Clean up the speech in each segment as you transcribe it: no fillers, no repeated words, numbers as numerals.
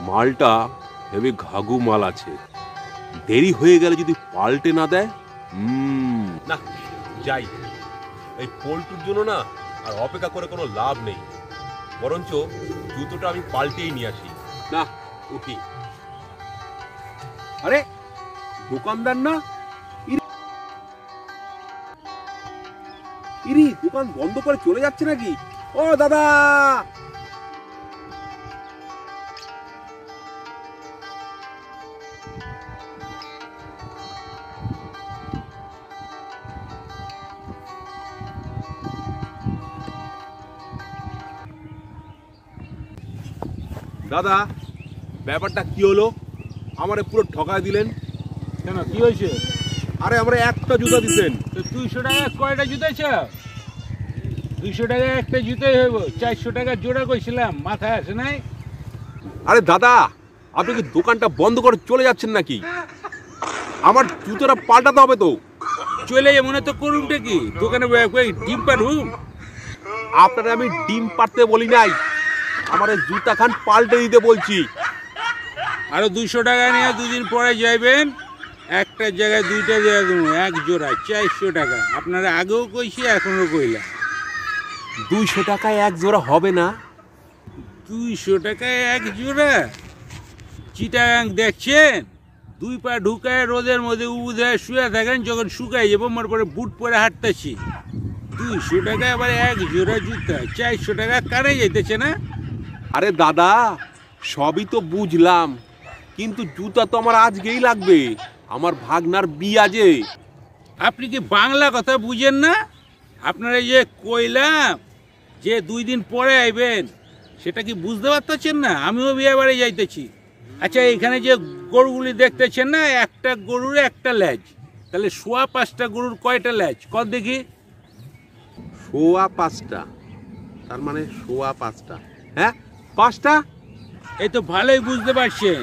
মালটা হেবি ঘাগু মাল আছে, দেরি হয়ে গেলে যদি পাল্টে না দেয়। না যাই, এই পোল্টুর জন্য না আর অপেক্ষা করে কোনো লাভ নেই, বরঞ্চ জুতোটা আমি পাল্টেই নিয়ে আসি। না উঠি। আরে দোকানদার না, ইরি দোকান বন্ধ করে চলে যাচ্ছে নাকি? ও দাদা, দাদা ব্যাপারটা কি হলো? আমারে পুরো ঠকায় দিলেন কেন, কি হয়েছে? আরে আমরা একটা জুতা দিতেন। 200 টাকা কয়টা জুতাইছ? 200 টাকা একটা জুতাই হইব, 400 টাকা জোড়া কইছিলাম, মাথায় আসে নাই? আরে দাদা, আপনি কি দোকানটা বন্ধ করে চলে যাচ্ছেন নাকি? আমার জুতোটা পাল্টাতে হবে তো। চলে মনে তো করুমটা কি, দোকানে ডিম পারুম? আপনারা আমি ডিম পারতে বলি নাই, আমার জুতা খান পাল্টে দিতে বলছি। আরো 200 টাকা নিয়ে দুদিন পরে যাইবেন, একটা জায়গায় দুইটা জায়গায় দেবো, এক জোড়া 400 টাকা। আপনারা আগেও কইছি, এখনো কইলাম। 200 টাকায় এক জোড়া হবে না। 200 টাকায় এক জোড়া? চিটাগাং দেখছেন? 2 পা ঢুকায় রোদের মধ্যে উবুধায় শুয়ে থাকেন, যখন শুকাই যাবো মোর পরে বুট পরে হাঁটতেছি। 200 টাকায় আবার এক জোড়া জুতা, 400 টাকা কানে যাইতেছে না? আরে দাদা সবই তো বুঝলাম, কিন্তু জুতা তো আমার আজকেই লাগবে, আমার ভাগনার বিয়ে আছে। আপনি কি বাংলা কথা বুঝেন না? আপনারা যে কইলাম যে 2 দিন পরে আইবেন, সেটা কি বুঝতে পারতেছেন না? আমিও বিয়ে বাড়ি যাইতেছি। আচ্ছা, এখানে যে গরুগুলি দেখতেছেন না, একটা গরুর একটা লেজ, তাহলে 5.25টা গরুর কয়টা লেজ কত দেখি? 5.25টা, তার মানে 5.25টা। হ্যাঁ 5টা। এই তো ভালোই বুঝতে পারছেন,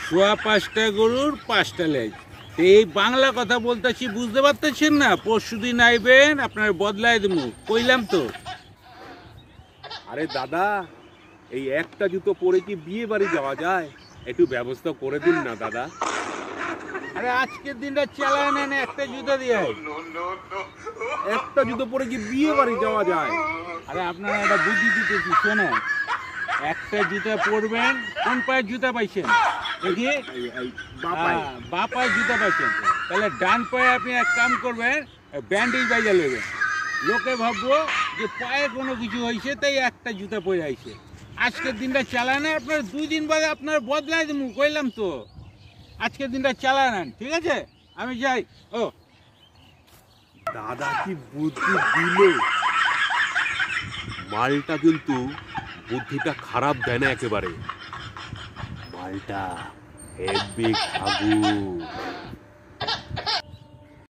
5.25টা গরুর 5টা লেজ। এই বাংলা কথা বলতেছি, বুঝতে পারতেছেন না? পরশুদিন আইবেন, আপনার বদলাই দেবো, কইলাম তো। আরে দাদা, এই একটা জুতো পরে কি বিয়ে বাড়ি যাওয়া যায়? একটু ব্যবস্থা করে দিন না দাদা। আরে আজকের দিনটা চালায় নেন, একটা জুতা দিয়ে। একটা জুতো পরে কি বিয়ে বাড়ি যাওয়া যায়? আরে আপনারা একটা বুদ্ধি দিতেছি, শোনেন। একটা জুতা পরবেন, কোন পায়ের জুতা পাইছেন দেখি? বা পায়ের জুতা পাইছেন, তাহলে ডান পায়ে আপনি এক কাম করবেন, ব্যান্ডেজ বাইজা নেবেন। লোকে ভাববো যে পায়ে কোনো কিছু হয়েছে, তাই একটা জুতা পরে আইছে। আজকের দিনটা চালায় না, আপনার 2 দিন বাদে আপনার বদলাই দেবো, কইলাম তো। আজকের দিনটা চালায় নেন, ঠিক আছে? আমি যাই। ও দাদা কি বুদ্ধি দিল! মালটা কিন্তু বুদ্ধিটা খারাপ দেয় না একেবারে, মালটা হেব্বি খাগু।